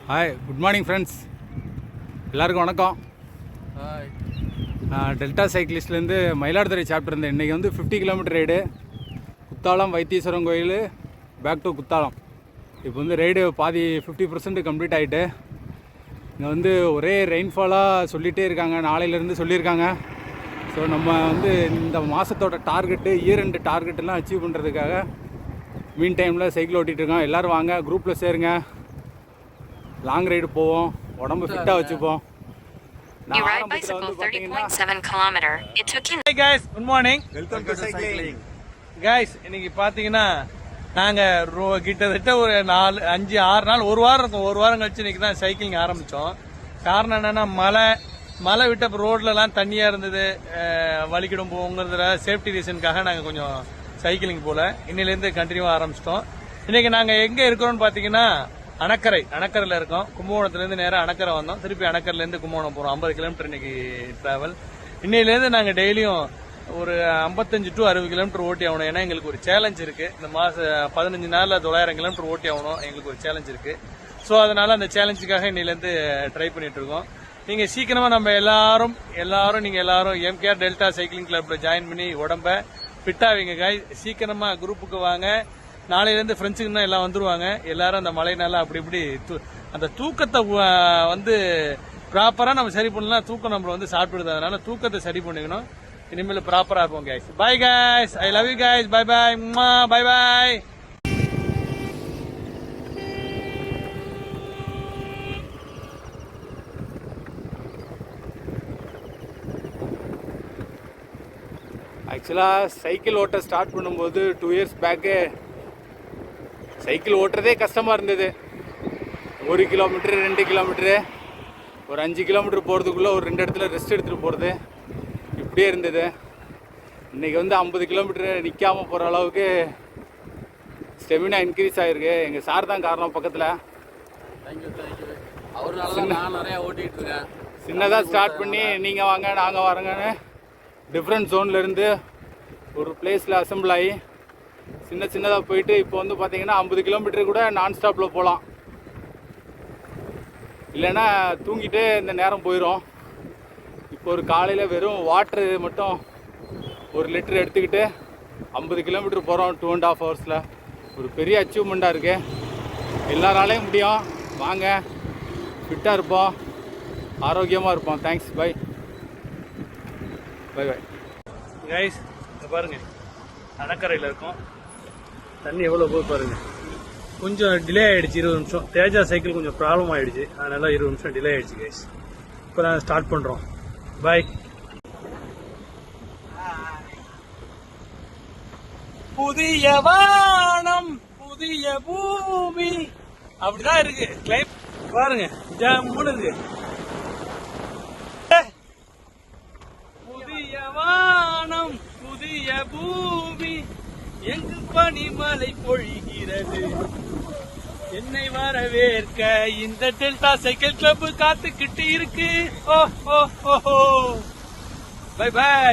Hi, good morning friends. எல்லாருக்கும் வணக்கம். Hi. Delta சைக்கிளிஸ்ட்லேருந்து Mayiladuthurai chapter இருந்தேன். இன்றைக்கி வந்து 50 கிலோமீட்டர் ரைடு. குத்தாலம் வைத்தீஸ்வரம் கோயில் பேக் டு குத்தாலம். இப்போ வந்து ரைடு பாதி 50% கம்ப்ளீட் ஆகிட்டு. இங்கே வந்து ஒரே ரெயின்ஃபாலாக சொல்லிகிட்டே இருக்காங்க, நாளையிலேருந்து சொல்லியிருக்காங்க. ஸோ நம்ம வந்து இந்த மாதத்தோட டார்கெட்டு, இயர் எண்டு டார்கெட்டெல்லாம் அச்சீவ் பண்ணுறதுக்காக மீன் டைமில் சைக்கிள் ஓட்டிகிட்ருக்கோம். எல்லோரும் வாங்க, குரூப்பில் சேருங்க, லாங் ரைடு போவோம், உடம்பு ஃபிட்டாக வச்சுப்போம். Hey guys, good morning. Welcome to cycling. Guys, இன்னைக்கு பாத்தீங்கன்னா நாங்க கிட்டத்தட்ட ஒரு 4-5-6 நாள், ஒரு வாரம் இருக்கும். ஒரு வாரம் கழிச்சு இன்னைக்கு தான் சைக்கிளிங் ஆரம்பிச்சோம். காரணம் என்னன்னா மழை விட்ட ரோட்லலாம் தண்ணியா இருந்தது, வலிக்கிடும் போங்கிறதுல சேஃப்டி ரீசனுக்காக நாங்க கொஞ்சம் சைக்கிளிங் போல இன்னிலேருந்து கண்டினியூவா ஆரம்பிச்சிட்டோம். இன்னைக்கு நாங்க எங்க இருக்கிறோம்னு பாத்தீங்கன்னா அணக்கரையில் இருக்கோம். கும்பகோணத்துலேருந்து நேராக அணக்கரை வந்தோம். திருப்பி அணக்கரையிலேருந்து கும்பகோணம் போகிறோம். 50 கிலோமீட்டர் இன்னைக்கு டிராவல். இன்னையிலேருந்து நாங்கள் டெய்லியும் ஒரு 55 to 60 கிலோமீட்டர் ஓட்டி ஆகணும். ஏன்னா எங்களுக்கு ஒரு சேலஞ்ச் இருக்குது. இந்த மாதம் 15 நாளில் 900 கிலோமீட்டர் ஓட்டி ஆகணும். எங்களுக்கு ஒரு சேலஞ்ச் இருக்குது. ஸோ அதனால் அந்த சேலஞ்சுக்காக இன்னிலேருந்து ட்ரை பண்ணிட்டு இருக்கோம். நீங்கள் சீக்கிரமாக நம்ம எல்லாரும் நீங்கள் எல்லாரும் எம்கேஆர் டெல்டா சைக்கிளிங் கிளப்பில் ஜாயின் பண்ணி உடம்ப ஃபிட்டாவீங்க காய். சீக்கிரமாக குரூப்புக்கு வாங்க. நாளையிலேருந்து ஃப்ரெண்ட்ஸுக்குன்னா எல்லாம் வந்துருவாங்க. எல்லாரும் அந்த மழைனால அப்படி இப்படி அந்த தூக்கத்தை வந்து ப்ராப்பராக நம்ம சரி பண்ணலாம். தூக்கம் நம்மளை வந்து சாப்பிடுது. அதனால தூக்கத்தை சரி பண்ணிக்கணும். இனிமேல் ப்ராப்பராக இருப்போம் guys. Bye guys, I love you guys. Bye bye, bye bye. ஆக்சுவலாக சைக்கிள் ஓட்ட ஸ்டார்ட் பண்ணும்போது 2 years பேக்கு சைக்கிள் ஓட்டுறதே கஷ்டமாக இருந்தது. 1 கிலோமீட்டரு 2 கிலோமீட்டரு ஒரு 5 கிலோமீட்டர் போகிறதுக்குள்ளே ஒரு 2 இடத்துல ரெஸ்ட் எடுத்துகிட்டு போகிறது இப்படியே இருந்தது. இன்றைக்கி வந்து 50 கிலோமீட்டரு நிற்காமல் போகிற அளவுக்கு ஸ்டெமினா இன்க்ரீஸ் ஆகிருக்கு. எங்கள் சார் தான் காரணம். பக்கத்தில் சின்னதாக ஸ்டார்ட் பண்ணி நீங்கள் வாங்க நாங்கள் வரங்கன்னு டிஃப்ரெண்ட் ஜோன்லேருந்து ஒரு பிளேஸில் அசம்பிள் ஆகி சின்னதாக போயிட்டு இப்போ வந்து பார்த்தீங்கன்னா 50 கிலோமீட்டர் கூட நான் ஸ்டாப்பில் போகலாம். இல்லைன்னா தூங்கிட்டு இந்த நேரம் போயிடும். இப்போ ஒரு காலையில் வெறும் வாட்ரு மட்டும் 1 லிட்டர் எடுத்துக்கிட்டு 50 கிலோமீட்டர் போகிறோம் 2.5 hours. ஒரு பெரிய அச்சீவ்மெண்ட்டாக இருக்குது. எல்லாராலையும் முடியும். வாங்க, ஃபிட்டாக இருப்போம், ஆரோக்கியமாக இருப்போம். Thanks. Bye bye bye guys. பாருங்க, அணக்கரையில் இருக்கோம். தண்ணி எவ்வளோ போய் பாருங்க. கொஞ்சம் டிலே ஆகிடுச்சு, 20 நிமிஷம். தேஜா சைக்கிள் கொஞ்சம் ப்ராப்ளம் ஆகிடுச்சு, அதனால 20 நிமிஷம் டிலே ஆகிடுச்சு கைஸ். இப்போ தான் ஸ்டார்ட் பண்ணுறோம். பாய். புதிய வானம் புதிய பூமி அப்படிதான் இருக்கு. கிளைம் பாருங்க, ஜம்முன்னு இருக்கு. புதிய வானம் புதிய பூமி, எங்கு பனிமலை பொழிகிறது, என்னை வரவேற்க இந்த டெல்டா சைக்கிள் கிளப் காத்துக்கிட்டு இருக்கு. ஓ ஓ ஓ. Bye by.